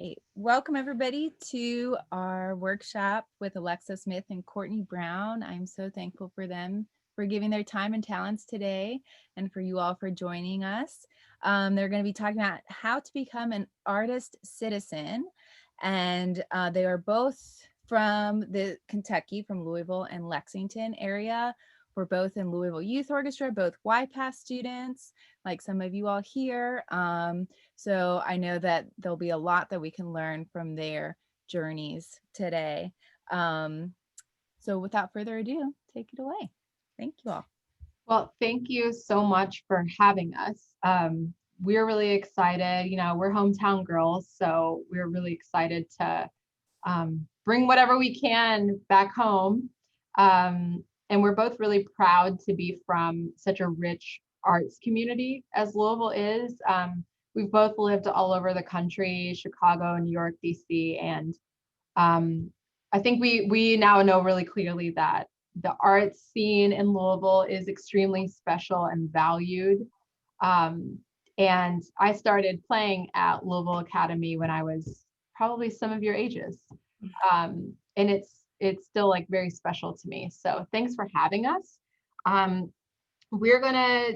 right. Welcome everybody to our workshop with Alexa Smith and Courtney Brown. I'm so thankful for them for giving their time and talents today and for you all for joining us. They're going to be talking about how to become an artist citizen. And they are both from the Kentucky, from Louisville and Lexington area. We're both in Louisville Youth Orchestra, both YPath students, like some of you all here. So I know that there'll be a lot that we can learn from their journeys today. So without further ado, take it away. Thank you all. Well, thank you so much for having us. We're really excited. You know, we're hometown girls, so we're really excited to bring whatever we can back home. And we're both really proud to be from such a rich arts community as Louisville is. We've both lived all over the country, Chicago, New York, DC, and I think we now know really clearly that the arts scene in Louisville is extremely special and valued. And I started playing at Louisville Academy when I was probably some of your ages. And it's still like very special to me. So thanks for having us. We're gonna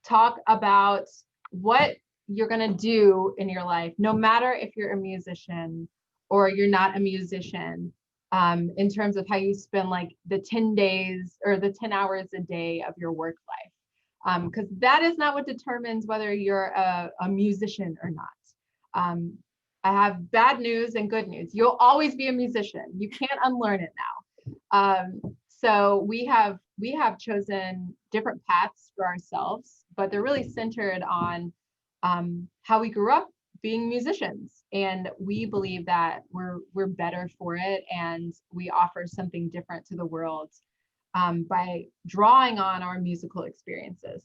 talk about what you're gonna do in your life, no matter if you're a musician or you're not a musician, in terms of how you spend like the 10 days or the 10 hours a day of your work life. Because that is not what determines whether you're a musician or not. I have bad news and good news. You'll always be a musician. You can't unlearn it now. So we have chosen different paths for ourselves, but they're really centered on how we grew up being musicians, and we believe that we're better for it, and we offer something different to the world by drawing on our musical experiences.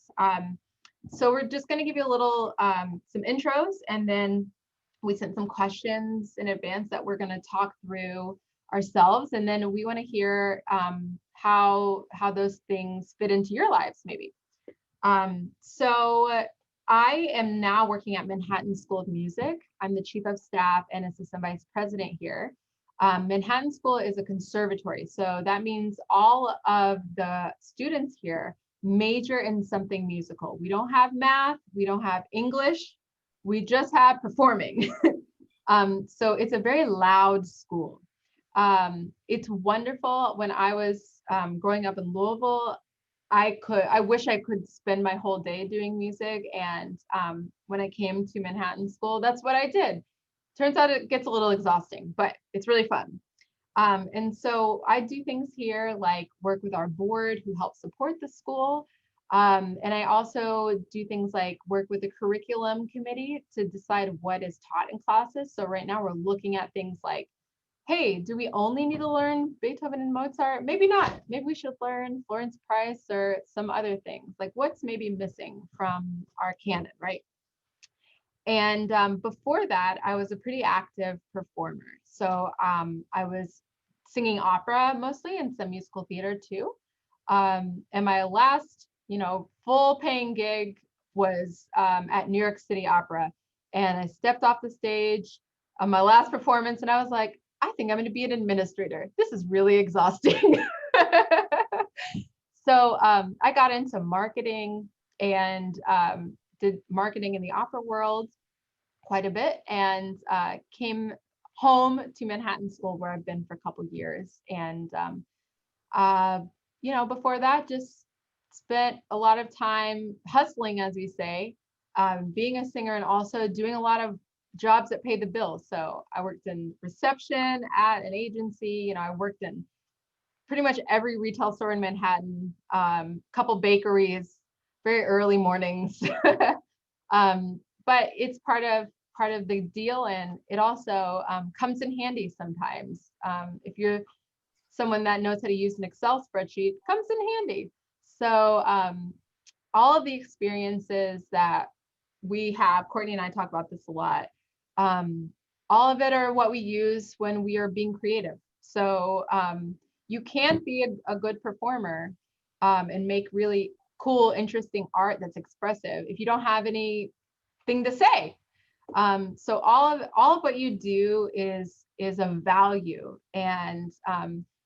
So we're just going to give you a little some intros, and then we sent some questions in advance that we're going to talk through ourselves, and then we want to hear how those things fit into your lives maybe. So I am now working at Manhattan School of Music. I'm the chief of staff and assistant vice president here. Manhattan School is a conservatory, so that means all of the students here major in something musical. We don't have math, we don't have English, we just have performing. So it's a very loud school. It's wonderful. When I was growing up in Louisville, I wish I could spend my whole day doing music. And when I came to Manhattan School, that's what I did. Turns out it gets a little exhausting, but it's really fun. And so I do things here like work with our board who helps support the school. And I also do things like work with the curriculum committee to decide what is taught in classes. So right now we're looking at things like, hey, do we only need to learn Beethoven and Mozart? Maybe not. Maybe we should learn Florence Price or some other things. Like what's maybe missing from our canon, right? And before that, I was a pretty active performer. So I was singing opera mostly and some musical theater too. And my last, full paying gig was at New York City Opera. And I stepped off the stage on my last performance and I was like, I think I'm going to be an administrator. This is really exhausting. So I got into marketing and did marketing in the opera world quite a bit, and came home to Manhattan School where I've been for a couple of years. And before that, just spent a lot of time hustling, as we say, being a singer and also doing a lot of jobs that pay the bills. So I worked in reception at an agency. I worked in pretty much every retail store in Manhattan, couple bakeries, very early mornings. But it's part of the deal, and it also comes in handy sometimes. If you're someone that knows how to use an Excel spreadsheet, comes in handy. So all of the experiences that we have, Courtney and I talk about this a lot, all of it are what we use when we are being creative. So you can't be a good performer and make really cool, interesting art that's expressive if you don't have anything to say. So all of what you do is of value, and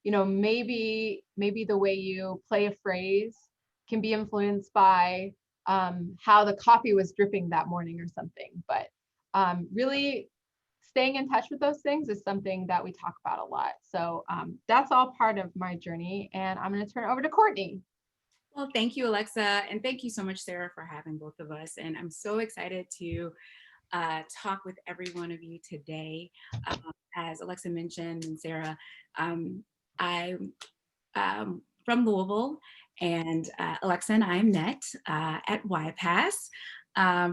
maybe the way you play a phrase can be influenced by how the coffee was dripping that morning or something. But really staying in touch with those things is something that we talk about a lot. So that's all part of my journey, and I'm going to turn it over to Courtney. Well, thank you, Alexa, and thank you so much, Sarah, for having both of us. And I'm so excited to talk with every one of you today. As Alexa mentioned, and Sarah, I'm from Louisville, and Alexa and I met at YPass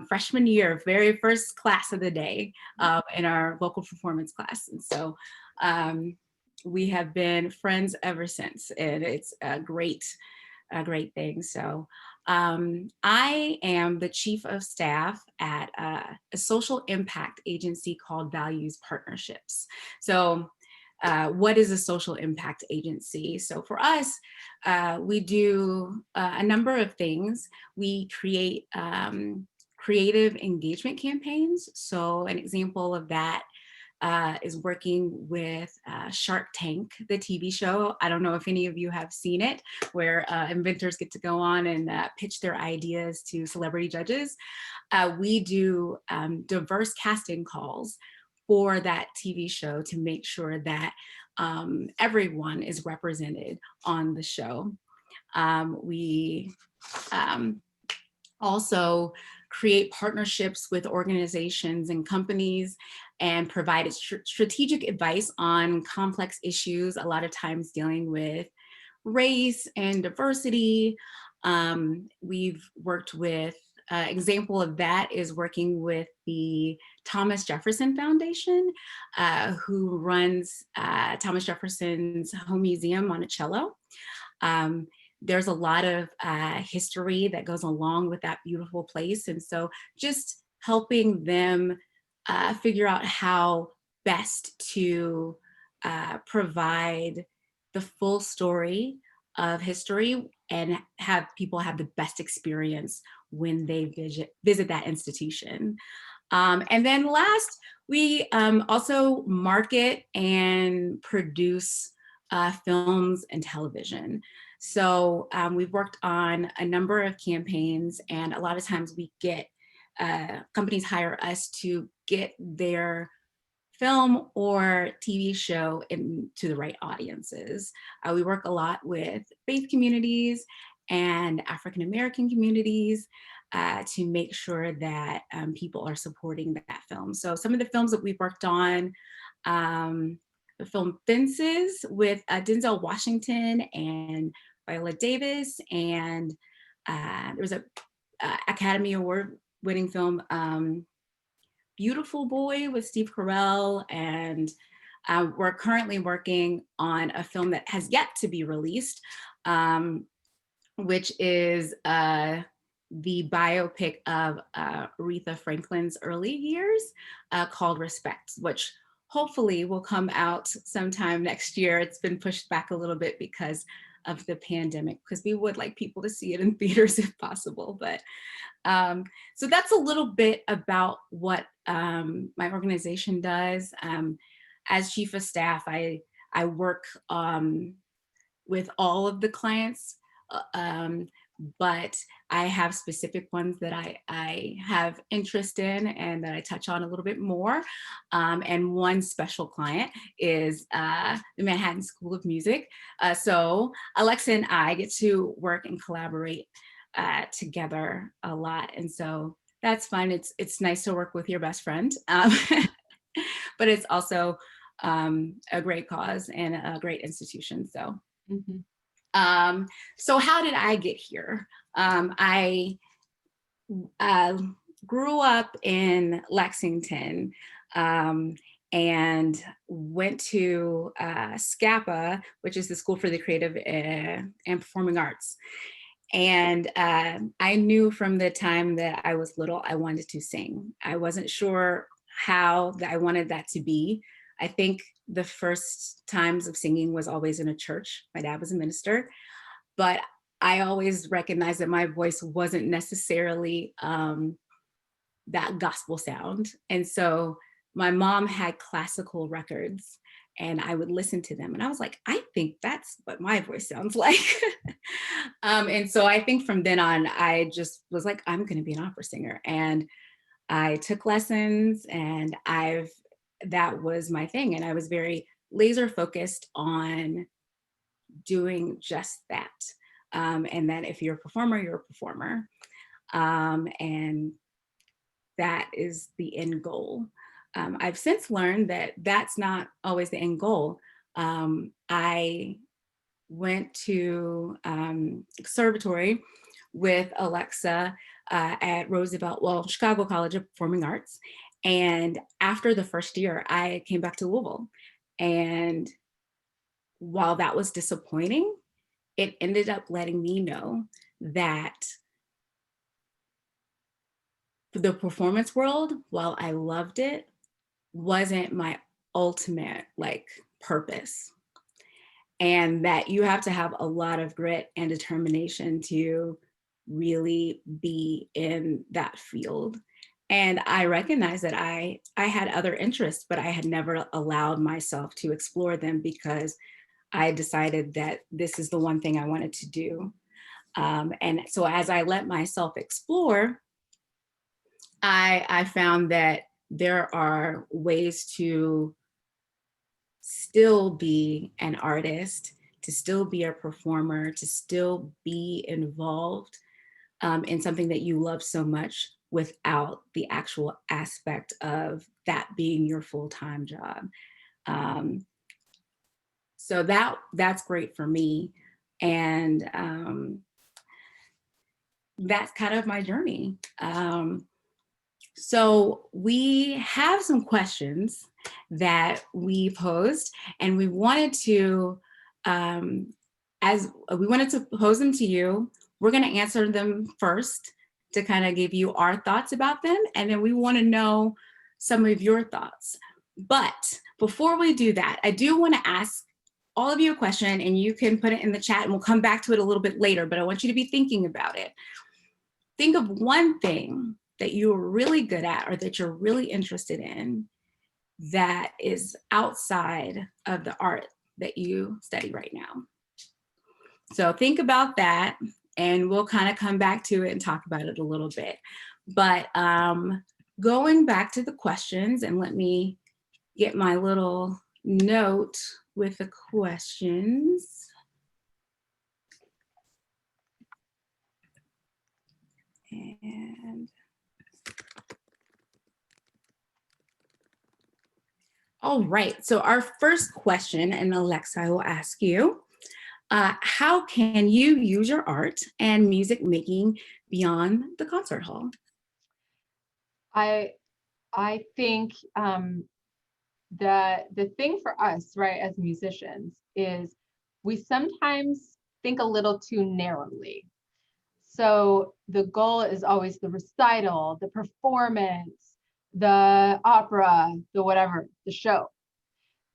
freshman year, very first class of the day in our vocal performance class. And so we have been friends ever since, and it's a great thing. So I am the chief of staff at a social impact agency called Values Partnerships. So what is a social impact agency? So for us, we do a number of things. We create creative engagement campaigns. So an example of that is working with Shark Tank, the TV show. I don't know if any of you have seen it, where inventors get to go on and pitch their ideas to celebrity judges. We do diverse casting calls for that TV show to make sure that everyone is represented on the show. We also create partnerships with organizations and companies and provide strategic advice on complex issues, a lot of times dealing with race and diversity. We've worked with, example of that is working with the Thomas Jefferson Foundation, who runs Thomas Jefferson's Home Museum, Monticello. There's a lot of history that goes along with that beautiful place. And so just helping them figure out how best to provide the full story of history and have people have the best experience when they visit that institution. And then last, we also market and produce films and television. So we've worked on a number of campaigns, and a lot of times we get companies hire us to get their film or TV show into the right audiences. We work a lot with faith communities and African American communities to make sure that people are supporting that film. So some of the films that we've worked on, the film Fences with Denzel Washington and Viola Davis, and there was a Academy Award winning film, Beautiful Boy with Steve Carell, and we're currently working on a film that has yet to be released, which is the biopic of Aretha Franklin's early years called Respect, which hopefully will come out sometime next year. It's been pushed back a little bit because of the pandemic, because we would like people to see it in theaters if possible. But so that's a little bit about what my organization does. As chief of staff, I work with all of the clients, but I have specific ones that I have interest in and that I touch on a little bit more. And one special client is the Manhattan School of Music. So Alexa and I get to work and collaborate together a lot. And so that's fun. It's nice to work with your best friend, but it's also a great cause and a great institution. So. Mm-hmm. So how did I get here? I grew up in Lexington and went to SCAPA, which is the School for the Creative and Performing Arts. And I knew from the time that I was little, I wanted to sing. I wasn't sure how I wanted that to be. I think the first times of singing was always in a church. My dad was a minister, but I always recognized that my voice wasn't necessarily that gospel sound. And so my mom had classical records and I would listen to them. And I was like, I think that's what my voice sounds like. And so I think from then on, I just was like, I'm going to be an opera singer. And I took lessons and that was my thing. And I was very laser focused on doing just that. And that if you're a performer, you're a performer. And that is the end goal. I've since learned that that's not always the end goal. I went to conservatory with Alexa at Chicago College of Performing Arts. And after the first year, I came back to Louisville. And while that was disappointing, it ended up letting me know that the performance world, while I loved it, wasn't my ultimate purpose. And that you have to have a lot of grit and determination to really be in that field. And I recognized that I had other interests, but I had never allowed myself to explore them because I decided that this is the one thing I wanted to do. And so as I let myself explore, I found that there are ways to still be an artist, to still be a performer, to still be involved in something that you love so much without the actual aspect of that being your full-time job. So that's great for me. And that's kind of my journey. So we have some questions that we posed, and we wanted to, pose them to you. We're going to answer them first to kind of give you our thoughts about them, and then we want to know some of your thoughts. But before we do that, I do want to ask all of you a question, and you can put it in the chat, and we'll come back to it a little bit later, but I want you to be thinking about it. Think of one thing that you're really good at or that you're really interested in that is outside of the art that you study right now. So think about that, and we'll kind of come back to it and talk about it a little bit. But going back to the questions, and let me get my little note with the questions. And all right, so our first question, and Alexa, I will ask you, how can you use your art and music making beyond the concert hall? I think the thing for us, right, as musicians, is we sometimes think a little too narrowly. So the goal is always the recital, the performance, the opera, the whatever, the show.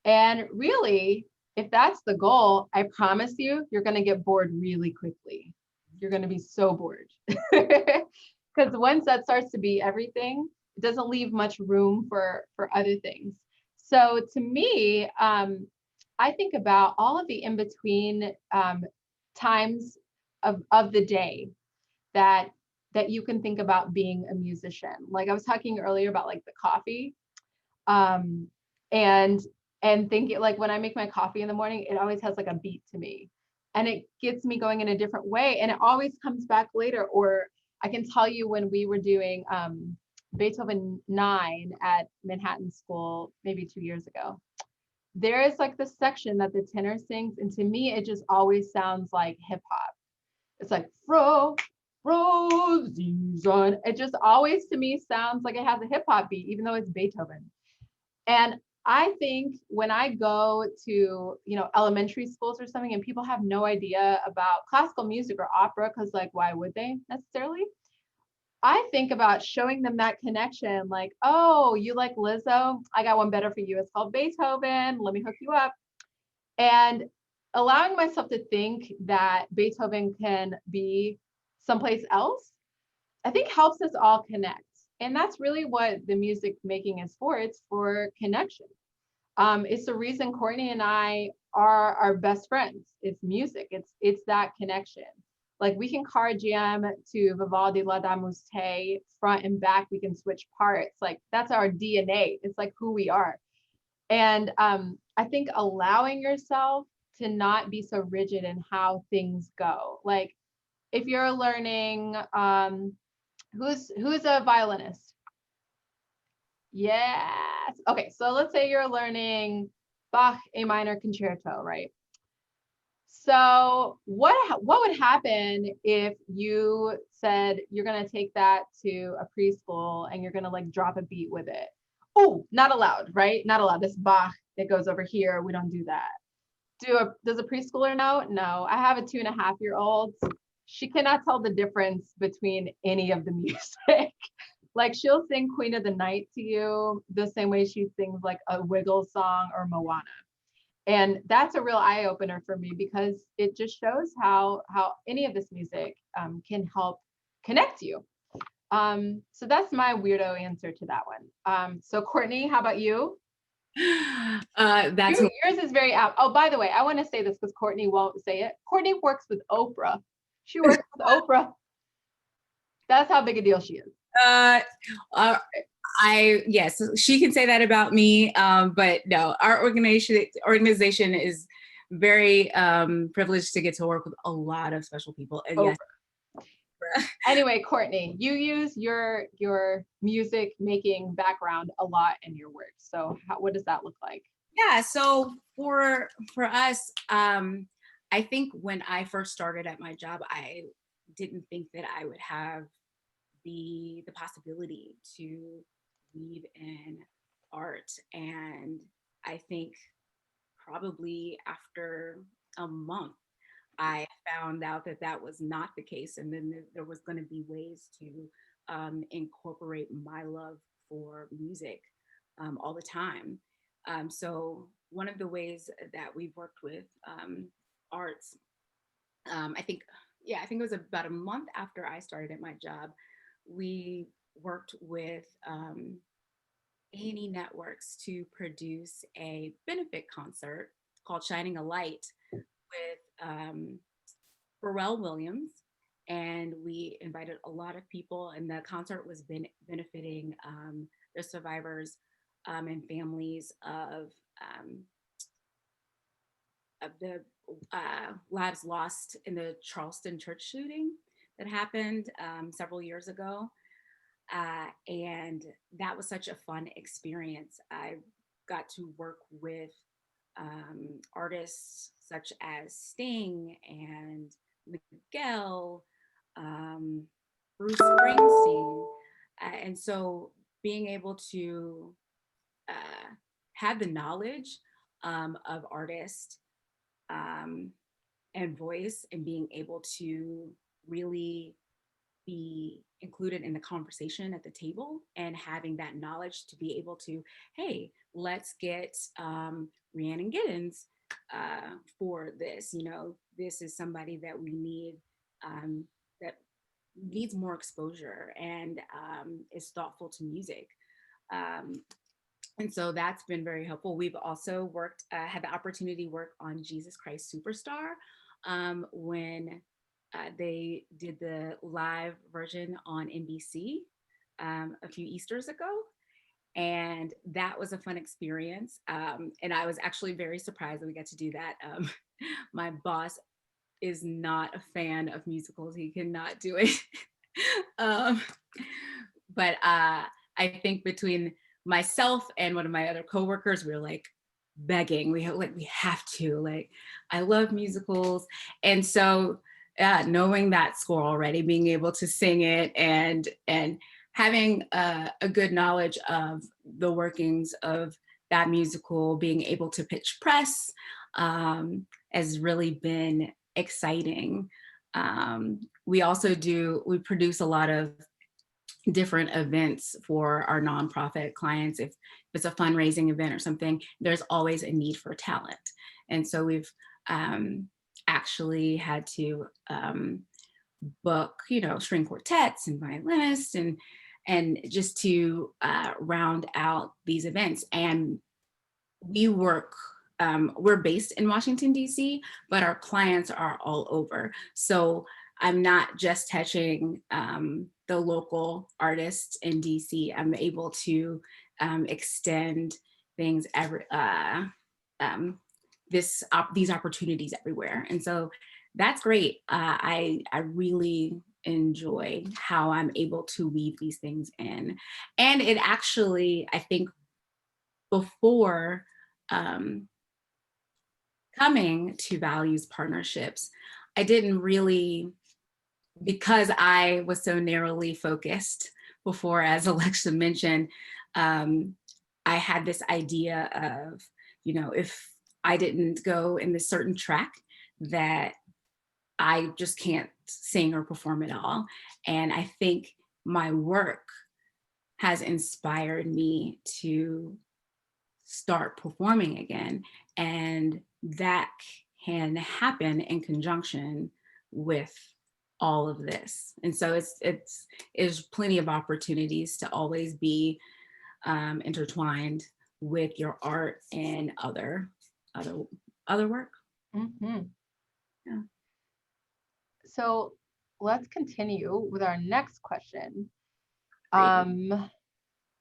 And really, if that's the goal, I promise you're going to get bored really quickly. You're going to be so bored. Because once that starts to be everything, it doesn't leave much room for other things. So to me, I think about all of the in-between times of the day that you can think about being a musician. Like I was talking earlier about like the coffee, and thinking like when I make my coffee in the morning, it always has like a beat to me, and it gets me going in a different way, and it always comes back later. Or I can tell you when we were doing Beethoven 9 at Manhattan School maybe 2 years ago, there is like this section that the tenor sings, and to me it just always sounds like hip hop. It's like it just always to me sounds like it has a hip hop beat, even though it's Beethoven. And I think when I go to, elementary schools or something, and people have no idea about classical music or opera, because like, why would they necessarily? I think about showing them that connection, like, oh, you like Lizzo? I got one better for you. It's called Beethoven. Let me hook you up. And allowing myself to think that Beethoven can be someplace else, I think helps us all connect. And that's really what the music making is for. It's for connection. It's the reason Courtney and I are our best friends. It's music. It's that connection. Like we can car jam to Vivaldi La Dame Te front and back. We can switch parts. Like that's our DNA. It's like who we are. And I think allowing yourself to not be so rigid in how things go. Like if you're learning, who's a violinist? Yes. Okay, so let's say you're learning Bach A minor concerto, right? So what would happen if you said you're gonna take that to a preschool and you're gonna like drop a beat with it? Oh, not allowed, right? Not allowed. This Bach that goes over here. We don't do that. Does a preschooler know? No. I have a 2.5-year-old. She cannot tell the difference between any of the music. Like she'll sing Queen of the Night to you the same way she sings like a Wiggles song or Moana. And that's a real eye opener for me because it just shows how any of this music can help connect you. So that's my weirdo answer to that one. So Courtney, how about you? That's Yours is very out. Oh, by the way, I want to say this because Courtney won't say it. Courtney works with Oprah. She works with Oprah. That's how big a deal she is. uh, yes, she can say that about me, but no, our organization is very privileged to get to work with a lot of special people. And yes. Anyway, Courtney, you use your music making background a lot in your work. So what does that look like? Yeah, so for us, I think when I first started at my job, I didn't think that I would have the possibility to weave in art. And I think probably after a month, I found out that that was not the case. And then there was going to be ways to incorporate my love for music all the time. So one of the ways that we've worked with arts, I think, yeah, I think it was about a month after I started at my job, we worked with A&E Networks to produce a benefit concert called Shining a Light with Pharrell Williams. And we invited a lot of people, and the concert was benefiting the survivors and families of the lives lost in the Charleston church shooting that happened several years ago. And that was such a fun experience. I got to work with artists such as Sting and Miguel, Bruce Springsteen. And so being able to have the knowledge of artists and voice, and being able to really be included in the conversation at the table, and having that knowledge to be able to, hey, let's get Rhiannon Giddens for this. You know, this is somebody that we need, that needs more exposure and is thoughtful to music. And so that's been very helpful. We've also worked, had the opportunity to work on Jesus Christ Superstar when they did the live version on NBC a few Easters ago. And that was a fun experience. And I was actually very surprised that we got to do that. My boss is not a fan of musicals. He cannot do it. But I think between myself and one of my other coworkers, we were like begging, we have to, like, I love musicals. And so knowing that score already, being able to sing it and having a good knowledge of the workings of that musical, being able to pitch press has really been exciting. We produce a lot of different events for our nonprofit clients. If it's a fundraising event or something, there's always a need for talent. And so we've actually had to book, string quartets and violinists and just to round out these events. And we work, we're based in Washington, D.C., but our clients are all over. So I'm not just touching the local artists in DC. I'm able to extend things these opportunities everywhere. And so that's great. I really enjoy how I'm able to weave these things in. And it actually, I think before coming to values partnerships, I didn't really, because I was so narrowly focused before, as Alexa mentioned, I had this idea of, if I didn't go in this certain track, that I just can't sing or perform at all. And I think my work has inspired me to start performing again. And that can happen in conjunction with all of this. And so it's plenty of opportunities to always be intertwined with your art and other work. Mm-hmm. Yeah. So let's continue with our next question.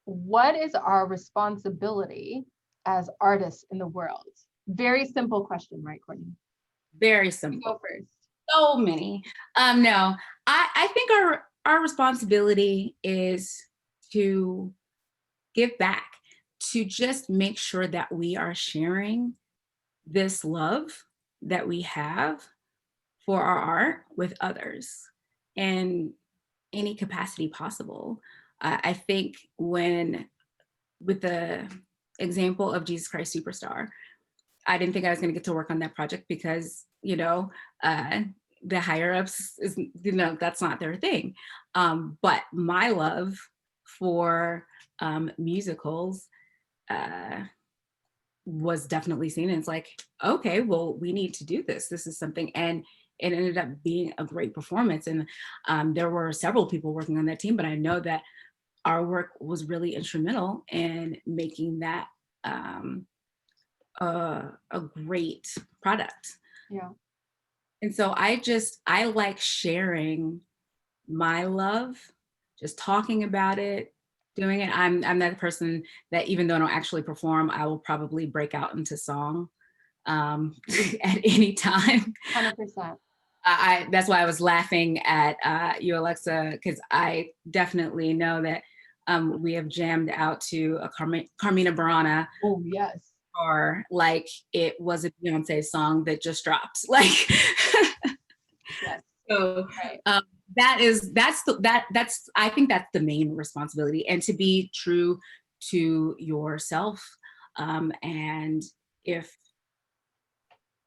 What is our responsibility as artists in the world? Very simple question, right, Courtney? Very You simple. go first. So many. No, I think our responsibility is to give back, to just make sure that we are sharing this love that we have for our art with others in any capacity possible. I think with the example of Jesus Christ Superstar, I didn't think I was going to get to work on that project because, the higher ups is, that's not their thing. But my love for musicals was definitely seen. And it's like, okay, well, we need to do this. This is something. And it ended up being a great performance. And there were several people working on that team, but I know that our work was really instrumental in making that a great product. Yeah. And so I like sharing my love, just talking about it, doing it. I'm that person that even though I don't actually perform, I will probably break out into song at any time. 100%. That's why I was laughing at you, Alexa, because I definitely know that we have jammed out to a Carmina Burana. Oh, yes. Or like it was a Beyonce song that just dropped. Like, yes. So right. that's I think that's the main responsibility, and to be true to yourself, and if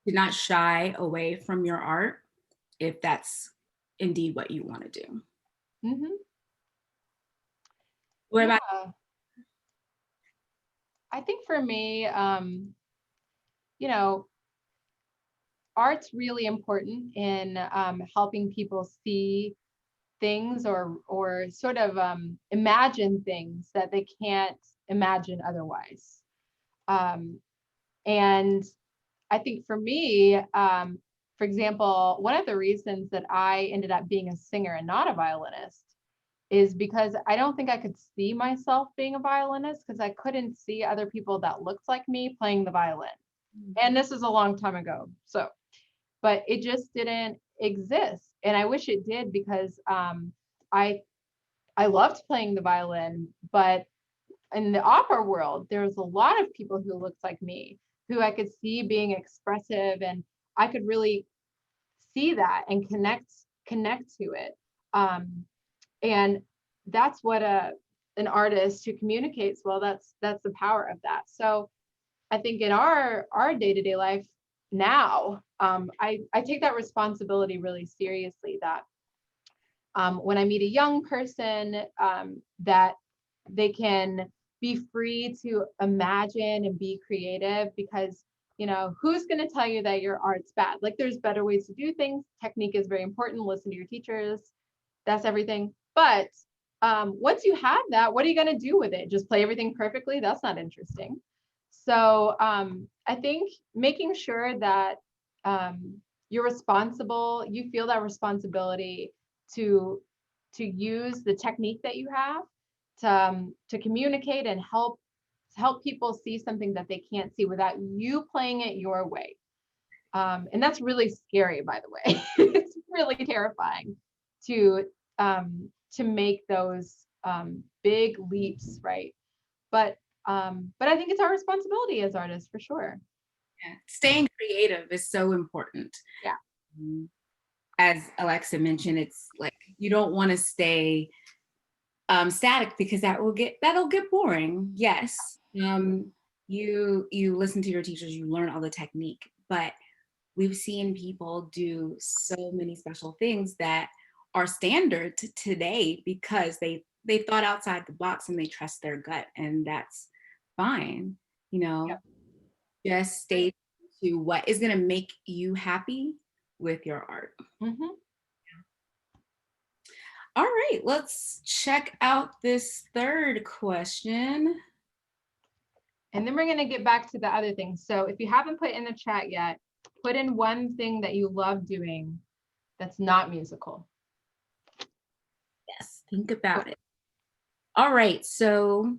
to not shy away from your art, if that's indeed what you want to do. Mm-hmm. What about? I think for me, art's really important in helping people see things or sort of imagine things that they can't imagine otherwise. And I think for me, for example, one of the reasons that I ended up being a singer and not a violinist is because I don't think I could see myself being a violinist because I couldn't see other people that looked like me playing the violin. And this is a long time ago. But it just didn't exist. And I wish it did because I loved playing the violin, but in the opera world, there's a lot of people who looked like me, who I could see being expressive, and I could really see that and connect to it. And that's what an artist who communicates well, that's the power of that. So I think in our day-to-day life now, I take that responsibility really seriously, that when I meet a young person, that they can be free to imagine and be creative, because who's going to tell you that your art's bad? Like, there's better ways to do things. Technique is very important. Listen to your teachers. That's everything. But once you have that, what are you going to do with it? Just play everything perfectly? That's not interesting. So I think making sure that you're responsible, you feel that responsibility to use the technique that you have to communicate and help people see something that they can't see without you playing it your way. And that's really scary, by the way. It's really terrifying to make those big leaps, right? But I think it's our responsibility as artists for sure. Yeah. Staying creative is so important. Yeah. As Alexa mentioned, it's like you don't want to stay static because that'll get boring. Yes. You listen to your teachers, you learn all the technique, but we've seen people do so many special things that are standard today because they thought outside the box and they trust their gut, and that's fine. Yep. Just stay to what is going to make you happy with your art. Mm-hmm. All right, let's check out this third question. And then we're going to get back to the other things. So if you haven't put in the chat yet, put in one thing that you love doing that's not musical. Yes, think about it. All right, so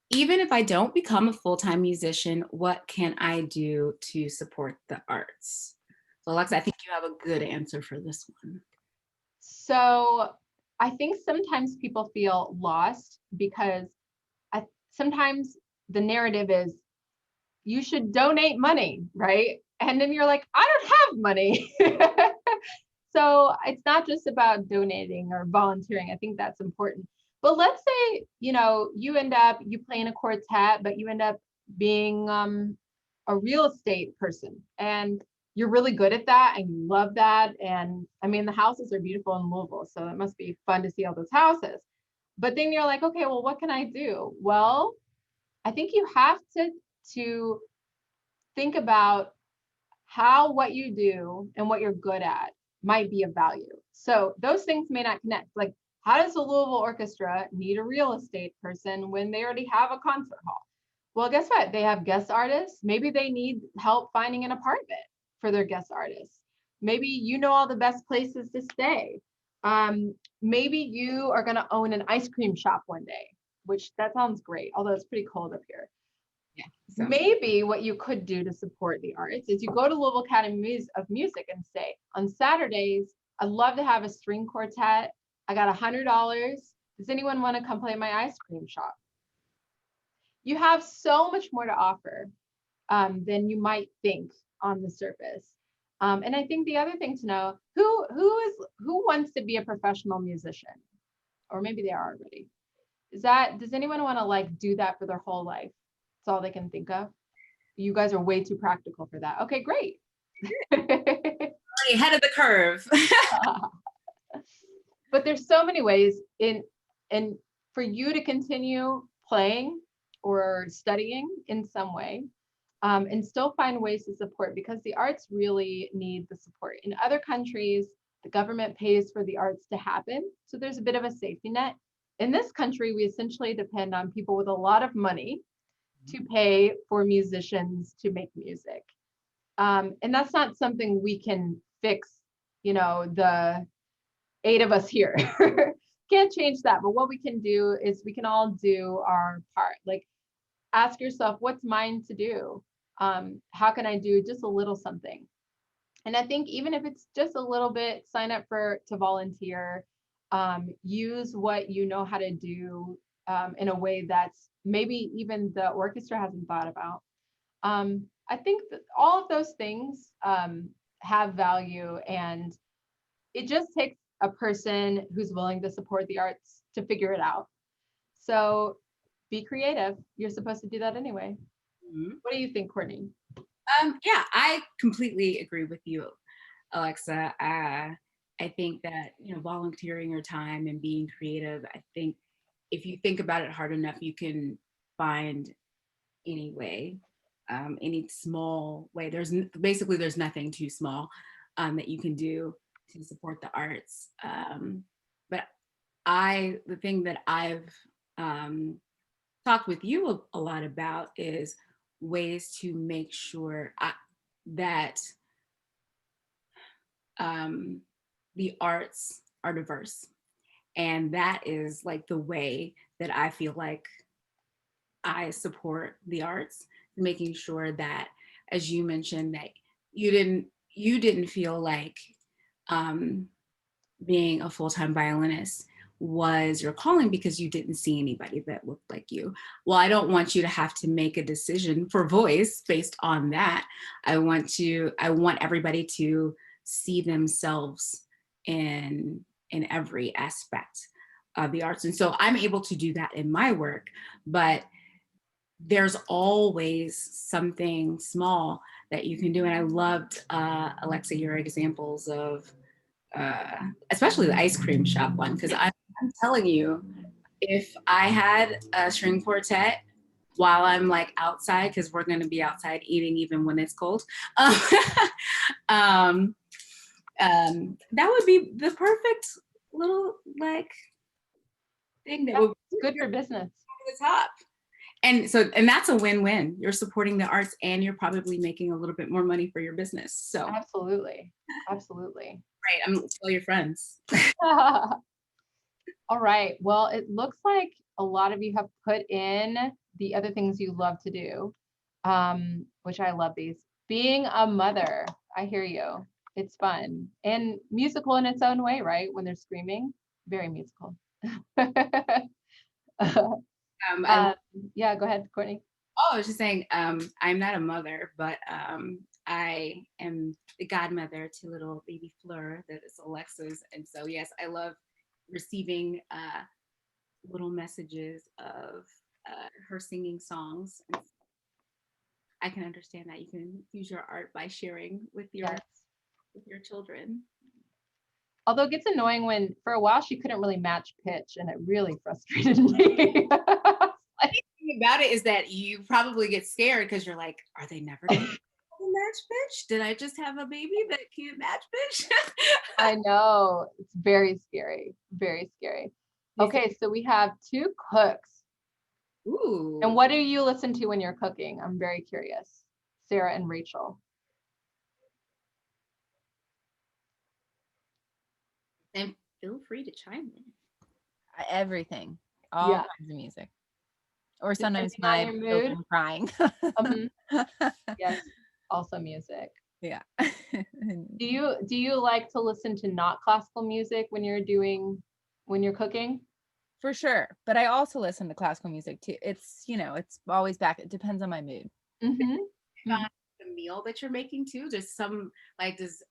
even if I don't become a full-time musician, what can I do to support the arts? So Alexa, I think you have a good answer for this one. So I think sometimes people feel lost because sometimes the narrative is you should donate money, right? And then you're like, I don't have money. So it's not just about donating or volunteering. I think that's important. But let's say, you play in a quartet, but you end up being a real estate person and you're really good at that and you love that. And I mean, the houses are beautiful in Louisville, so it must be fun to see all those houses. But then you're like, okay, well, what can I do? Well, I think you have to think about how what you do and what you're good at might be of value. So those things may not connect. Like, how does the Louisville Orchestra need a real estate person when they already have a concert hall? Well, guess what? They have guest artists. Maybe they need help finding an apartment for their guest artists. Maybe you know all the best places to stay. Maybe you are going to own an ice cream shop one day, which that sounds great, although it's pretty cold up here. Yeah. So maybe what you could do to support the arts is you go to Louisville Academy of Music and say, on Saturdays, I'd love to have a string quartet. I got $100. Does anyone want to come play my ice cream shop? You have so much more to offer than you might think on the surface. And I think the other thing to know, who wants to be a professional musician? Or maybe they are already. Does anyone want to do that for their whole life? That's all they can think of. You guys are way too practical for that. Okay, great. Ahead of the curve. But there's so many ways and for you to continue playing or studying in some way, and still find ways to support, because the arts really need the support. In other countries, the government pays for the arts to happen, so there's a bit of a safety net. In this country, we essentially depend on people with a lot of money to pay for musicians to make music. And that's not something we can fix, the 8 of us here. Can't change that. But what we can do is we can all do our part. Like, ask yourself, what's mine to do? How can I do just a little something? And I think even if it's just a little bit, sign up to volunteer, use what you know how to do in a way that's maybe even the orchestra hasn't thought about. I think that all of those things have value, and it just takes a person who's willing to support the arts to figure it out. So be creative. You're supposed to do that anyway. Mm-hmm. What do you think, Courtney? Yeah, I completely agree with you, Alexa. I think that, volunteering your time and being creative, I think if you think about it hard enough, you can find any way, any small way. There's nothing too small that you can do to support the arts. But the thing that I've talked with you a lot about is ways to make sure that the arts are diverse. And that is like the way that I feel like I support the arts, making sure that, as you mentioned, that you didn't feel like being a full-time violinist was your calling because you didn't see anybody that looked like you. Well, I don't want you to have to make a decision for voice based on that. I want everybody to see themselves in every aspect of the arts. And so I'm able to do that in my work, but there's always something small that you can do. And I loved, Alexa, your examples of, especially the ice cream shop one, because I'm telling you, if I had a string quartet while I'm like outside, because we're going to be outside eating even when it's cold, that would be the perfect little like thing that would be good for business. At the top. And that's a win-win. You're supporting the arts and you're probably making a little bit more money for your business. So absolutely. Right. Tell your friends. All right. Well, it looks like a lot of you have put in the other things you love to do, which I love these. Being a mother. I hear you. It's fun and musical in its own way, right? When they're screaming, very musical. Yeah, go ahead, Courtney. Oh, I was just saying, I'm not a mother, but I am the godmother to little baby Fleur that is Alexa's. And so, yes, I love receiving little messages of her singing songs. And I can understand that you can use your art by sharing with your children. Although it gets annoying when for a while she couldn't really match pitch and it really frustrated me. The thing about it is that you probably get scared because you're like, are they never going to match pitch? Did I just have a baby that can't match pitch? I know. It's very scary. Very scary. Okay, so we have two cooks. Ooh. And what do you listen to when you're cooking? I'm very curious. Sarah and Rachel. And feel free to chime in. Everything, all kinds of music, or sometimes my children crying. Yes, also music. Yeah. Do you like to listen to not classical music when you're cooking? For sure, but I also listen to classical music too. It's it's always back. It depends on my mood. The meal that you're making too. Does does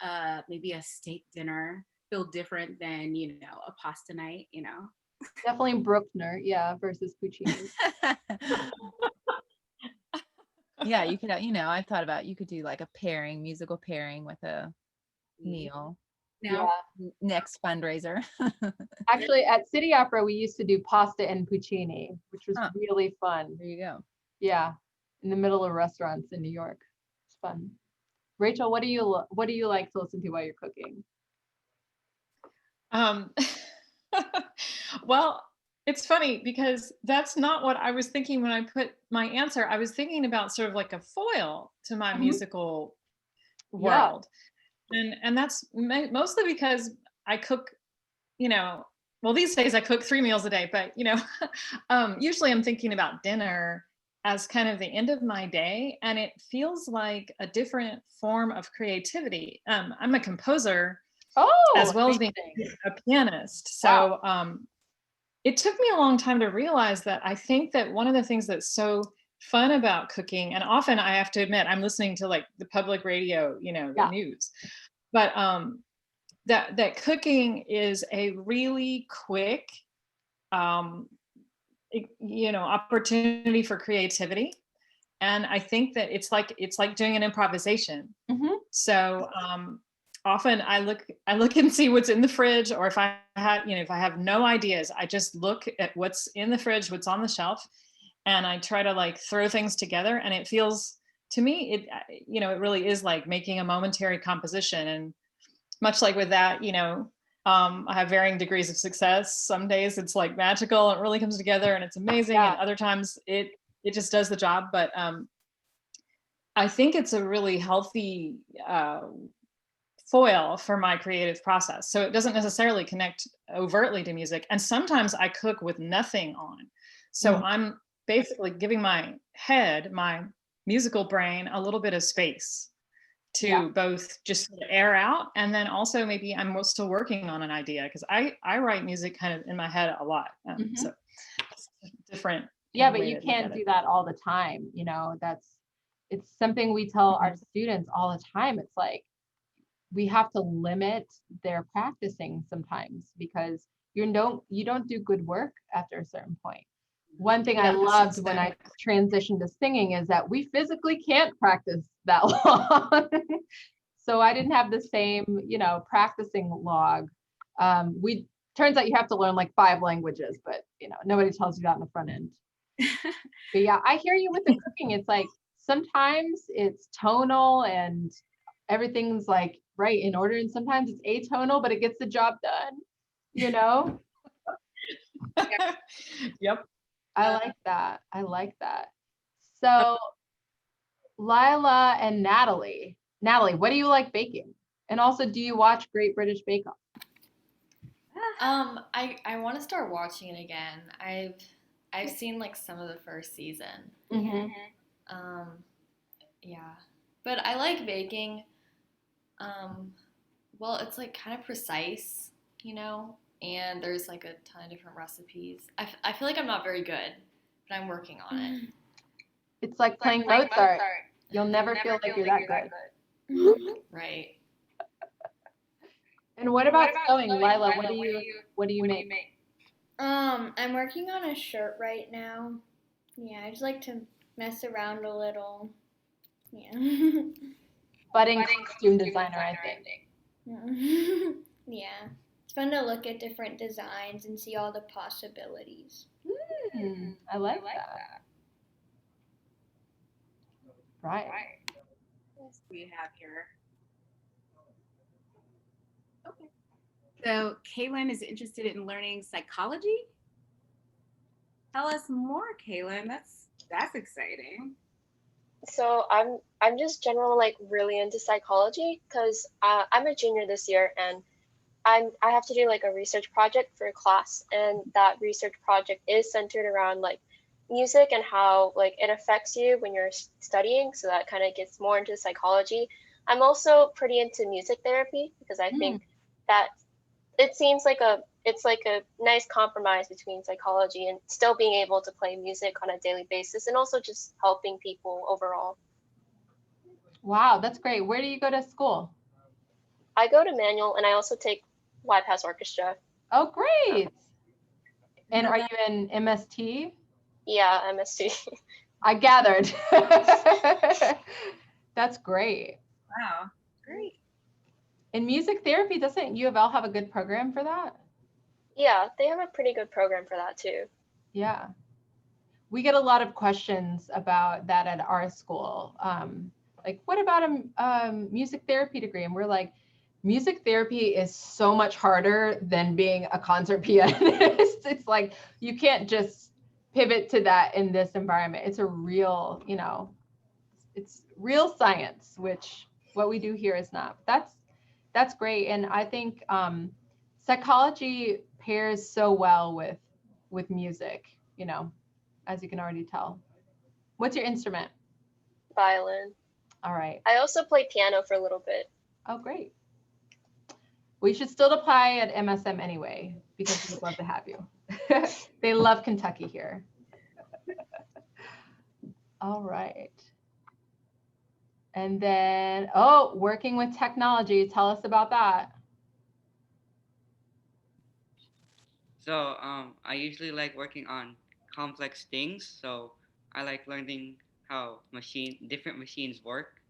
maybe a steak dinner feel different than a pasta night? Definitely Bruckner, versus Puccini. Yeah, you could I've thought about you could do like a musical pairing with a meal. Yeah. Next fundraiser. Actually, at City Opera, we used to do pasta and Puccini, which was really fun. There you go. Yeah, in the middle of restaurants in New York. It's fun. Rachel, what do you like to listen to while you're cooking? Well, it's funny because that's not what I was thinking when I put my answer. I was thinking about sort of like a foil to my musical world. And that's mostly because I cook, well, these days I cook 3 meals a day, but usually I'm thinking about dinner as kind of the end of my day. And it feels like a different form of creativity. I'm a composer as well as being a pianist. So it took me a long time to realize that I think that one of the things that's so fun about cooking, and often I have to admit, I'm listening to like the public radio, the news, but that cooking is a really quick, opportunity for creativity. And I think that it's like doing an improvisation. So often I look and see what's in the fridge, or if I have no ideas, I just look at what's in the fridge, what's on the shelf, and I try to like throw things together. And it feels to me, it really is like making a momentary composition. And much like with that, I have varying degrees of success. Some days it's like magical and it really comes together and it's amazing. Yeah. And other times it just does the job. But I think it's a really healthy foil for my creative process. So it doesn't necessarily connect overtly to music. And sometimes I cook with nothing on. So I'm basically giving my head, my musical brain, a little bit of space to both just sort of air out, and then also maybe I'm still working on an idea, because I write music kind of in my head a lot. So it's different. Yeah, but way you to look can't at do it. that all the time. You know, it's something we tell our students all the time. It's like we have to limit their practicing sometimes, because you don't do good work after a certain point. One thing I Yes, loved when I transitioned to singing is that we physically can't practice that long. So I didn't have the same, practicing log. Turns out you have to learn like 5 languages, but nobody tells you that in the front end. But yeah, I hear you with the cooking. It's like sometimes it's tonal and everything's like right in order, and sometimes it's atonal, but it gets the job done, Yep. I like that. So Lila and Natalie, what do you like baking? And also, do you watch Great British Bake Off? I want to start watching it again. I've seen like some of the first season. Yeah, but I like baking. Well, it's like kind of precise, and there's like a ton of different recipes. I feel like I'm not very good, but I'm working on it. It's like playing Mozart. You'll never feel like you're that good. Right. And what about sewing, Lila? What do you make? I'm working on a shirt right now. Yeah, I just like to mess around a little. Yeah. Budding costume designer, I think. Yeah. It's fun to look at different designs and see all the possibilities. I like that. Right. What else do we have here? Okay. So Kaylin is interested in learning psychology. Tell us more, Kaylin. That's exciting. So I'm just generally like really into psychology, because I'm a junior this year, and I have to do like a research project for a class, and that research project is centered around like music and how like it affects you when you're studying. So that kind of gets more into psychology. I'm also pretty into music therapy, because I think that it seems like it's like a nice compromise between psychology and still being able to play music on a daily basis, and also just helping people overall. Wow, that's great. Where do you go to school? I go to manual, and I also take Y-Pass Orchestra. Oh, great. And are you in MST? Yeah, MSc. I gathered. That's great. Wow, great. In music therapy, doesn't U of L have a good program for that? Yeah, they have a pretty good program for that too. Yeah. We get a lot of questions about that at our school. Like, what about a music therapy degree? And we're like, music therapy is so much harder than being a concert pianist. It's like, you can't just pivot to that in this environment. It's a real, it's real science, which what we do here is not. That's great. And I think psychology pairs so well with music, as you can already tell. What's your instrument? Violin. All right. I also play piano for a little bit. Oh, great. We should still apply at MSM anyway, because we'd love to have you. They love Kentucky here. All right. And then, working with technology. Tell us about that. So I usually like working on complex things. So I like learning how different machines work,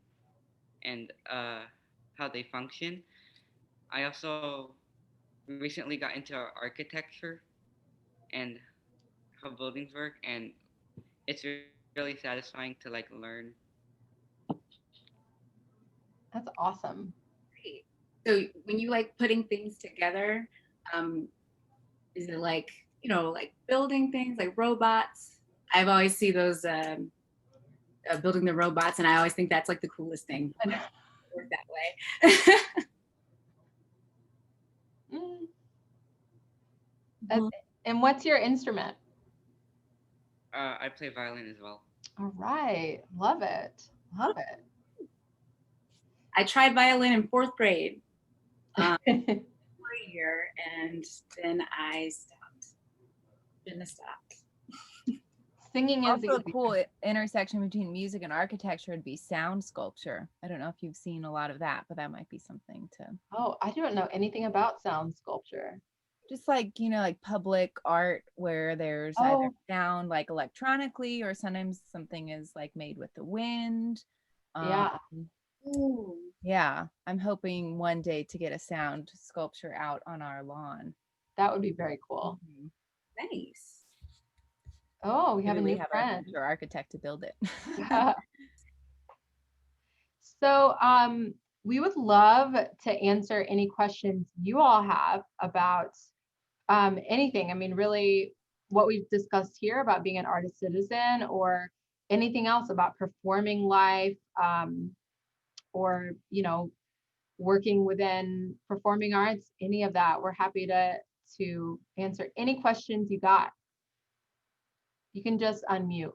and how they function. I also recently got into architecture and how buildings work, and it's really satisfying to like learn. That's awesome. Great. So when you like putting things together, is it like, like building things like robots? I've always see those building the robots, and I always think that's like the coolest thing. But it doesn't work that way. Mm. And what's your instrument? I play violin as well. All right. Love it. Love it. I tried violin in 4th grade for a year, and then I stopped. Shouldn't have stopped. Singing is Also, a easy. cool intersection between music and architecture would be sound sculpture. I don't know if you've seen a lot of that, but that might be something to Oh, I don't know anything about sound sculpture. just like, like public art where there's either sound like electronically or sometimes something is like made with the wind. Yeah. Yeah, I'm hoping one day to get a sound sculpture out on our lawn. That would be very cool. Nice. Oh, we have Maybe a new friend. Our architect to build it. So we would love to answer any questions you all have about anything. I mean, really what we've discussed here about being an artist citizen or anything else about performing life or, working within performing arts, any of that. We're happy to answer any questions you got. You can just unmute.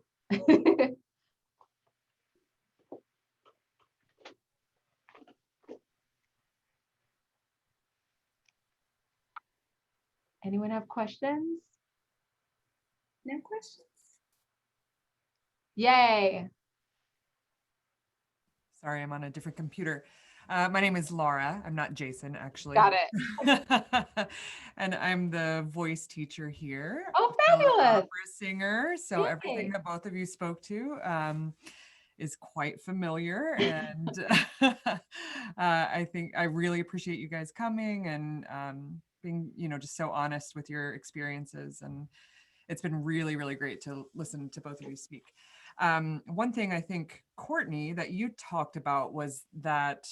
Anyone have questions? No questions. Yay. Sorry, I'm on a different computer. My name is Laura. I'm not Jason, actually. Got it. And I'm the voice teacher here. Oh, I'm an fabulous. opera singer. So Yay. everything that both of you spoke to is quite familiar. And I think I really appreciate you guys coming and being, just so honest with your experiences. And it's been really, really great to listen to both of you speak. One thing I think, Courtney, that you talked about was that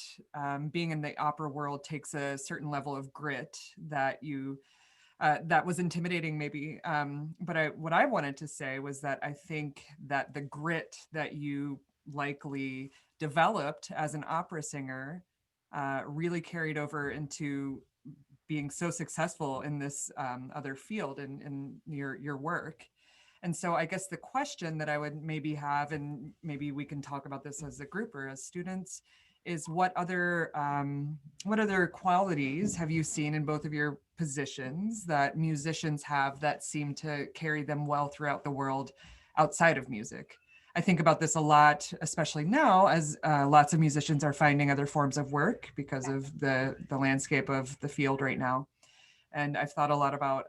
being in the opera world takes a certain level of grit that you that was intimidating maybe. But what I wanted to say was that I think that the grit that you likely developed as an opera singer really carried over into being so successful in this other field in your work. And so I guess the question that I would maybe have, and maybe we can talk about this as a group or as students, is what other qualities have you seen in both of your positions that musicians have that seem to carry them well throughout the world outside of music? I think about this a lot, especially now as lots of musicians are finding other forms of work because of the landscape of the field right now. And I've thought a lot about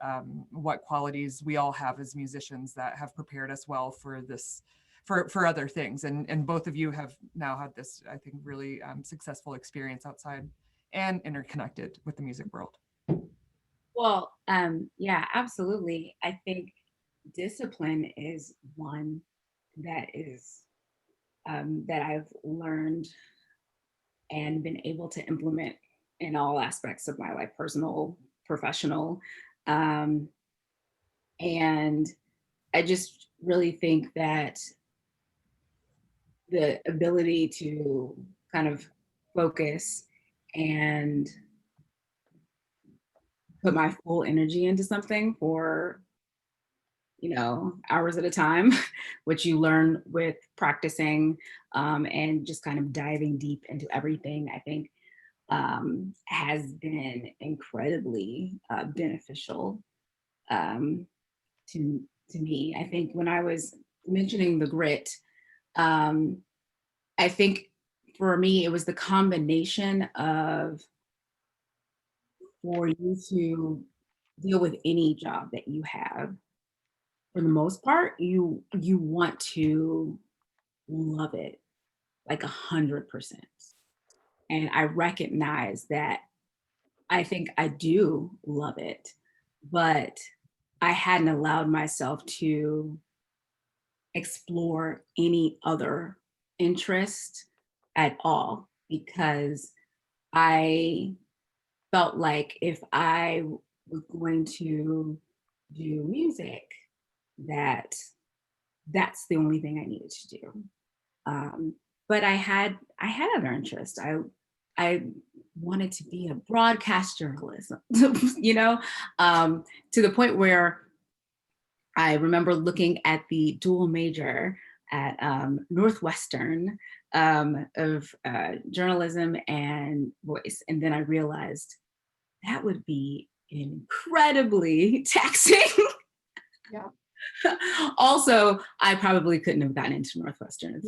what qualities we all have as musicians that have prepared us well for this, for other things. And both of you have now had this, I think, really successful experience outside and interconnected with the music world. Well, yeah, absolutely. I think discipline is one that is that I've learned and been able to implement in all aspects of my life, personal, professional. And I just really think that the ability to kind of focus and put my full energy into something for, hours at a time, which you learn with practicing and just kind of diving deep into everything, I think has been incredibly beneficial to me. I think when I was mentioning the grit, I think for me it was the combination of, for you to deal with any job that you have, for the most part, you want to love it like 100%. And I recognize that I think I do love it, but I hadn't allowed myself to explore any other interest at all because I felt like if I was going to do music, that's the only thing I needed to do. But I had other interests. I wanted to be a broadcast journalist, you know, to the point where I remember looking at the dual major at Northwestern of journalism and voice. And then I realized that would be incredibly taxing. Yeah. Also, I probably couldn't have gotten into Northwestern.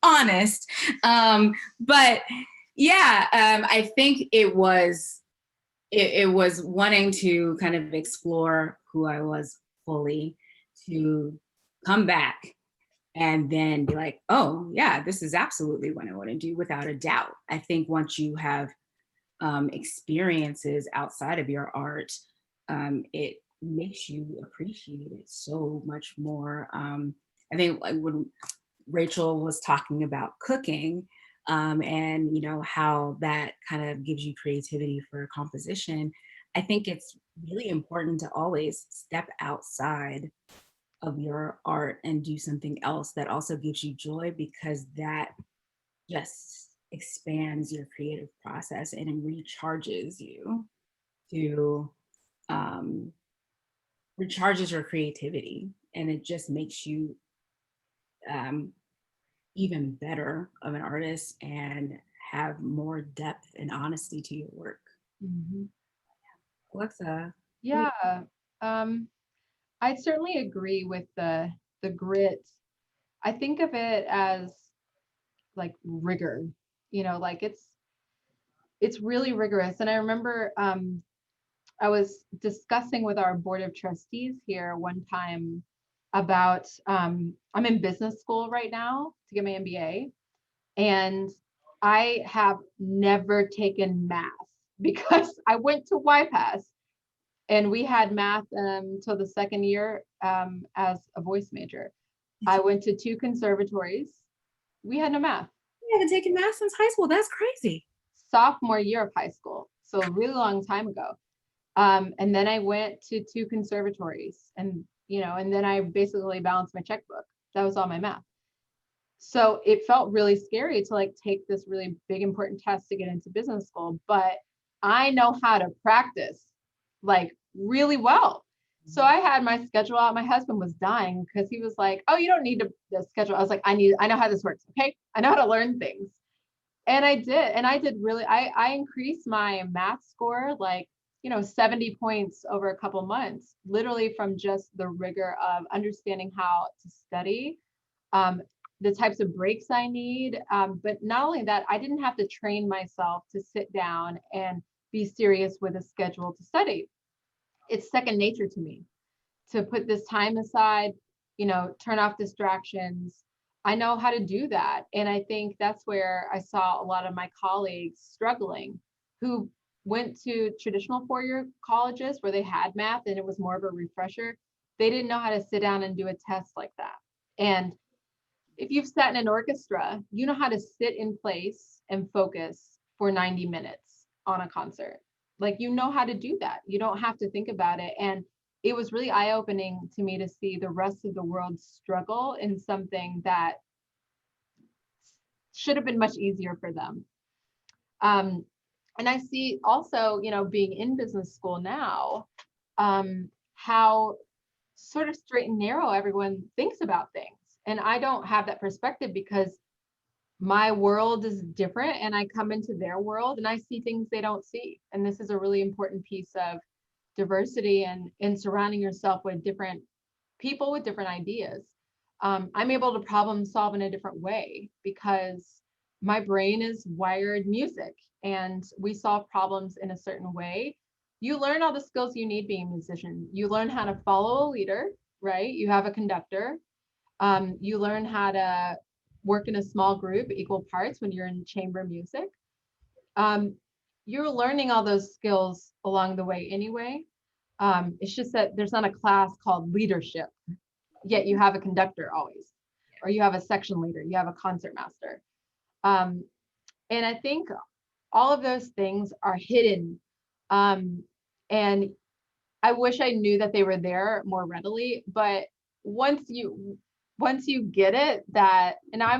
Honest. But yeah, I think it was wanting to kind of explore who I was fully, to come back and then be like, oh yeah, this is absolutely what I want to do, without a doubt. I think once you have experiences outside of your art, it makes you appreciate it so much more. I think like when Rachel was talking about cooking, and you know how that kind of gives you creativity for composition, I think it's really important to always step outside of your art and do something else that also gives you joy, because that just expands your creative process and it recharges you to recharges your creativity, and it just makes you even better of an artist and have more depth and honesty to your work. Mm-hmm. Alexa. Yeah. I certainly agree with the grit. I think of it as like rigor, you know, like it's really rigorous. And I remember I was discussing with our board of trustees here one time about I'm in business school right now to get my MBA, and I have never taken math because I went to YPAS and we had math till the second year as a voice major. I went to 2 conservatories. We had no math. You haven't taken math since high school. That's crazy. Sophomore year of high school, so a really long time ago. And then I went to 2 conservatories, and you know, and then I basically balanced my checkbook. That was all my math. So it felt really scary to like take this really big important test to get into business school, but I know how to practice like really well. So I had my schedule out. My husband was dying because he was like, "Oh, you don't need the schedule." I was like, I know how this works. Okay. I know how to learn things. And I did. And I did really, I increased my math score like, you know, 70 points over a couple months, literally from just the rigor of understanding how to study, the types of breaks I need. But not only that, I didn't have to train myself to sit down and be serious with a schedule to study. It's second nature to me to put this time aside, you know, turn off distractions. I know how to do that. And I think that's where I saw a lot of my colleagues struggling who went to traditional 4-year colleges where they had math and it was more of a refresher. They didn't know how to sit down and do a test like that. And if you've sat in an orchestra, you know how to sit in place and focus for 90 minutes on a concert. Like, you know how to do that. You don't have to think about it. And it was really eye-opening to me to see the rest of the world struggle in something that should have been much easier for them. And I see also, you know, being in business school now, how sort of straight and narrow everyone thinks about things. And I don't have that perspective because my world is different and I come into their world and I see things they don't see. And this is a really important piece of diversity and surrounding yourself with different people with different ideas. I'm able to problem solve in a different way because my brain is wired music and we solve problems in a certain way. You learn all the skills you need being a musician. You learn how to follow a leader, right? You have a conductor. You learn how to work in a small group, equal parts when you're in chamber music. You're learning all those skills along the way anyway. It's just that there's not a class called leadership, yet you have a conductor always, or you have a section leader, you have a concert master. And I think all of those things are hidden. And I wish I knew that they were there more readily, but once you get it, that, and I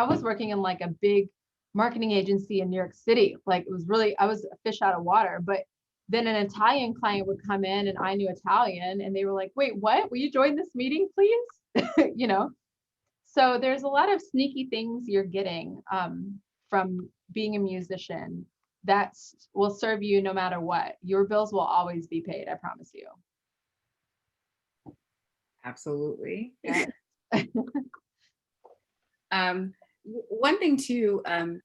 was working in like a big marketing agency in New York City. Like it was really, I was a fish out of water, but then an Italian client would come in and I knew Italian and they were like, wait, what? Will you join this meeting, please? So there's a lot of sneaky things you're getting from being a musician that will serve you no matter what. Your bills will always be paid, I promise you. Absolutely. Yeah. One thing too, I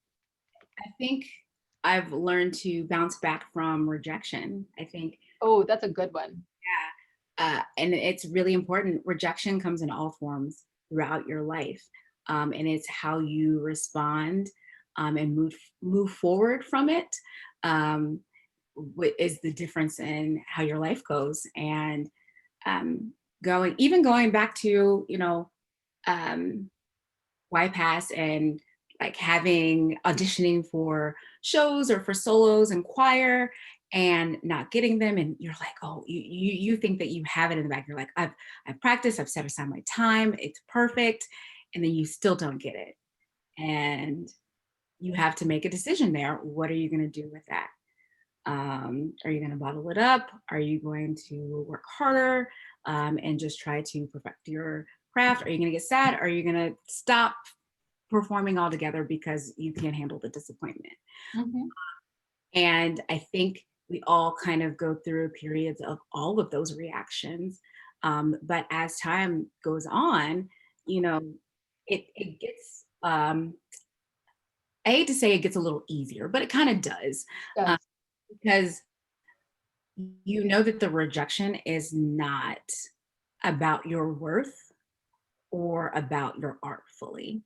think I've learned to bounce back from rejection. I think. Oh, that's a good one. Yeah. And it's really important. Rejection comes in all forms throughout your life. And it's how you respond and move forward from it is the difference in how your life goes. And going back to, YPass and like having auditioning for shows or for solos and choir and not getting them, and you're like, oh, you think that you have it in the back. You're like, I've practiced, I've set aside my time, it's perfect, and then you still don't get it, and you have to make a decision there. What are you going to do with that? Are you going to bottle it up? Are you going to work harder and just try to perfect your craft? Are you going to get sad? Are you going to stop performing altogether because you can't handle the disappointment? Mm-hmm. And I think we all kind of go through periods of all of those reactions. But as time goes on, it gets, I hate to say it gets a little easier, but it kind of does. Because you know that the rejection is not about your worth or about your art fully.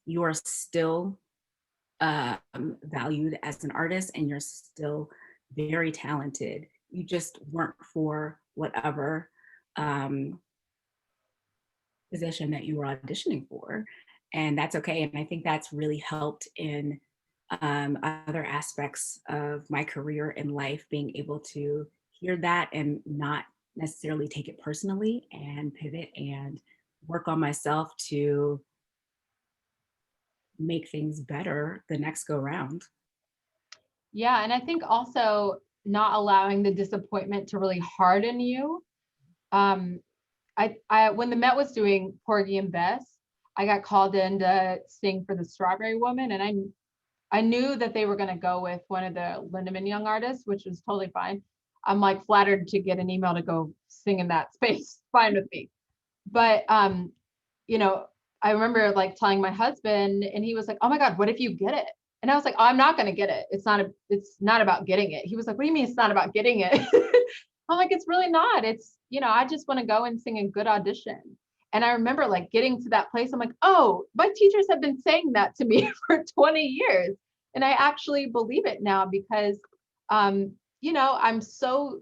You are still valued as an artist and you're still very talented. You just weren't for whatever position that you were auditioning for. And that's okay. And I think that's really helped in other aspects of my career in life, being able to hear that and not necessarily take it personally and pivot and work on myself to make things better the next go round. Yeah, and I think also not allowing the disappointment to really harden you. I when the Met was doing Porgy and Bess, I got called in to sing for the Strawberry Woman, and I knew that they were going to go with one of the Lindemann Young artists, which was totally fine. I'm like flattered to get an email to go sing in that space, fine with me. But I remember like telling my husband, and he was like, "Oh my God, what if you get it?" And I was like, "Oh, I'm not going to get it. It's not about getting it." He was like, "What do you mean it's not about getting it?" I'm like, "It's really not. It's, I just want to go and sing a good audition." And I remember like getting to that place. I'm like, "Oh, my teachers have been saying that to me for 20 years." And I actually believe it now because, I'm so,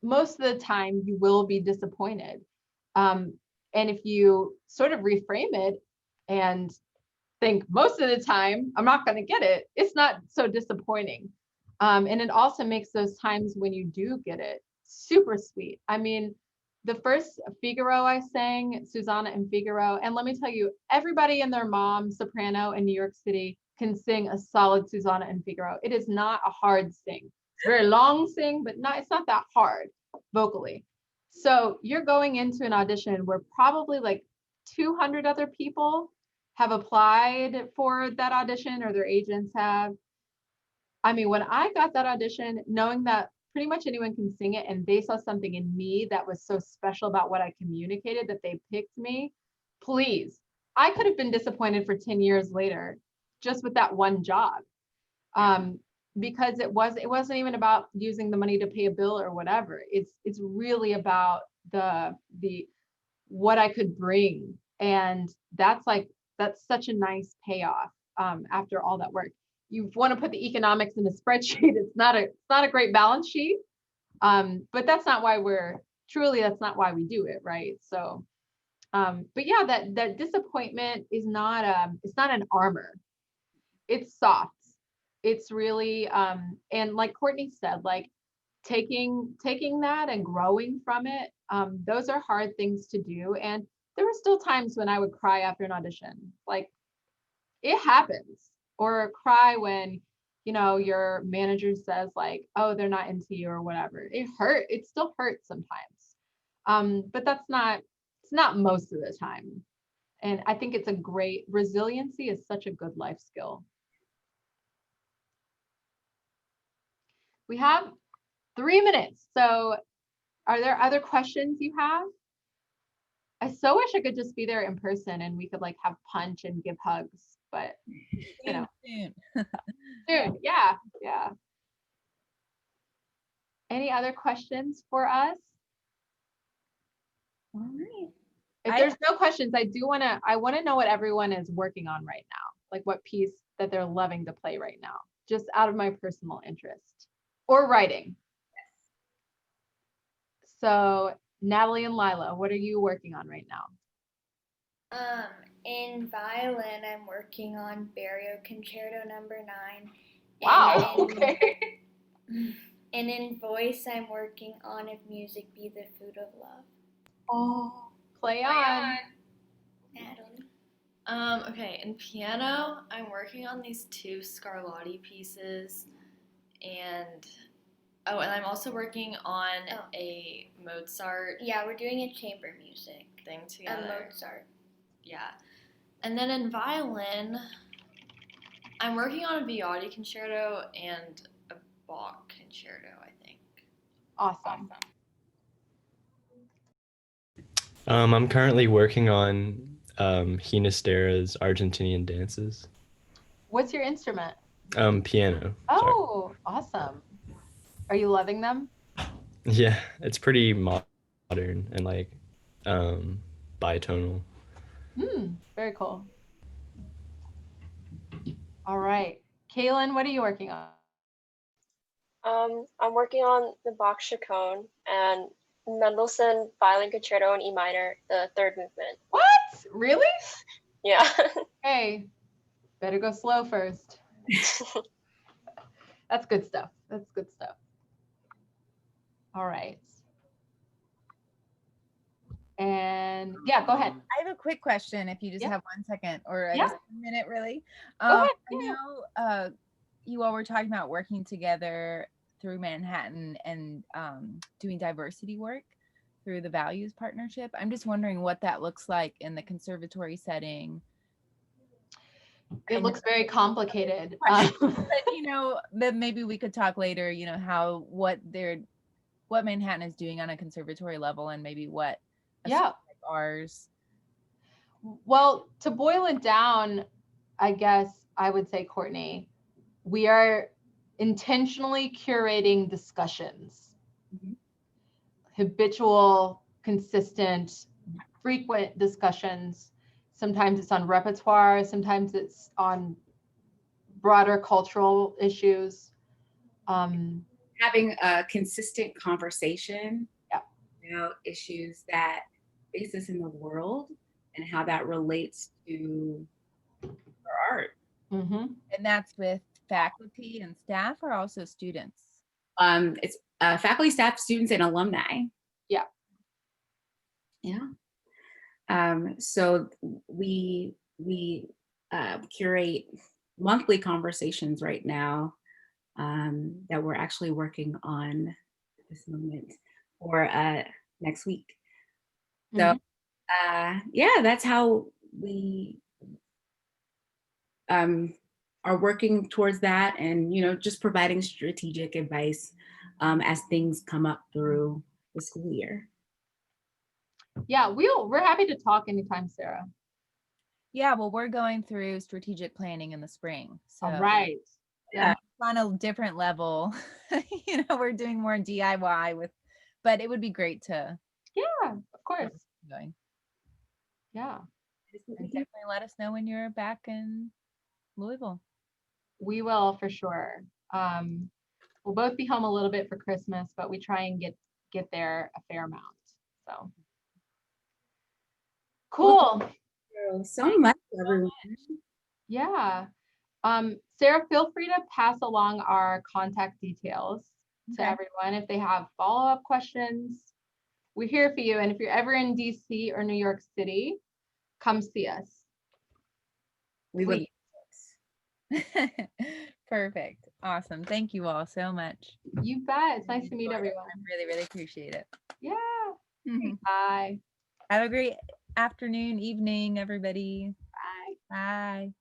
most of the time you will be disappointed. And if you sort of reframe it and think most of the time, I'm not going to get it, it's not so disappointing. And it also makes those times when you do get it super sweet. I mean, the first Figaro I sang, Susanna and Figaro, and let me tell you, everybody and their mom, soprano in New York City, can sing a solid Susanna and Figaro. It is not a hard sing. It's a very long sing, but it's not that hard vocally. So you're going into an audition where probably like 200 other people have applied for that audition, or their agents have. I mean, when I got that audition, knowing that pretty much anyone can sing it, and they saw something in me that was so special about what I communicated that they picked me, please, I could have been disappointed for 10 years later just with that one job. Because it wasn't even about using the money to pay a bill or whatever. It's really about the what I could bring. And that's such a nice payoff after all that work. You want to put the economics in a spreadsheet. It's not a great balance sheet. But that's not why that's not why we do it, right? So but yeah, that disappointment is not it's not an armor. It's soft. it's really, and like Courtney said, like taking that and growing from it, those are hard things to do. And there were still times when I would cry after an audition. Like, it happens. Or cry when, you know, your manager says like, oh, they're not into you or whatever. It still hurts sometimes. But it's not most of the time. And I think it's a great, resiliency is such a good life skill. We have 3 minutes. So are there other questions you have? I so wish I could just be there in person and we could like have punch and give hugs, but you know, Soon. soon. Yeah. Yeah. Any other questions for us? All right. If there's no questions, I want to know what everyone is working on right now, like what piece that they're loving to play right now, just out of my personal interest, or writing. So Natalie and Lila, what are you working on right now? In violin, I'm working on Barrio Concerto number 9. Wow. And Okay. and in voice, I'm working on If Music Be the Food of Love. Oh, play on. Natalie. Okay, in piano, I'm working on these 2 Scarlatti pieces, and I'm also working on a Mozart Yeah, we're doing a chamber music thing a together. Mozart. Yeah. And then in violin, I'm working on a Viotti concerto and a Bach concerto, I think. Awesome. I'm currently working on Hinastera's Argentinian dances. What's your instrument? Piano. Oh, awesome. Are you loving them? Yeah, it's pretty modern and like bitonal. Very cool. All right. Kaylin, what are you working on? I'm working on the Bach Chaconne and Mendelssohn Violin Concerto in E minor, the 3rd movement. What? Really? Yeah. Hey, better go slow first. That's good stuff. That's good stuff. All right. And yeah, go ahead. I have a quick question if you just Yeah. have 1 second or Yeah. just a minute, really. Go ahead. I know you all were talking about working together through Manhattan and doing diversity work through the Values Partnership. I'm just wondering what that looks like in the conservatory setting. It looks very complicated. But you know, that maybe we could talk later, you know, what Manhattan is doing on a conservatory level and maybe what Yeah. like ours. Well, to boil it down, I guess I would say, Courtney, we are intentionally curating discussions. Habitual, consistent, frequent discussions. Sometimes it's on repertoire, sometimes it's on broader cultural issues. Having a consistent conversation Yeah. about issues that face us in the world and how that relates to our art. Mm-hmm. And that's with faculty and staff or also students? It's faculty, staff, students, and alumni. Yeah. Yeah. So we curate monthly conversations right now that we're actually working on this moment for next week. So yeah, that's how we are working towards that, and you know, just providing strategic advice as things come up through the school year. Yeah, we're happy to talk anytime, Sarah. Yeah, well, we're going through strategic planning in the spring. So All right. Yeah. On a different level, you know, we're doing more DIY but it would be great to. Yeah, of course. Going. Yeah. And definitely let us know when you're back in Louisville. We will for sure. We'll both be home a little bit for Christmas, but we try and get there a fair amount. So cool. So much, everyone. Yeah. Sarah, feel free to pass along our contact details to Okay. everyone if they have follow-up questions. We're here for you. And if you're ever in DC or New York City, come see us. We would. Please. Perfect. Awesome. Thank you all so much. You bet. It's nice to meet Enjoyed it. everyone. I really, really appreciate it. Yeah. Mhm. Bye. Have a great afternoon, evening, everybody. Bye. Bye.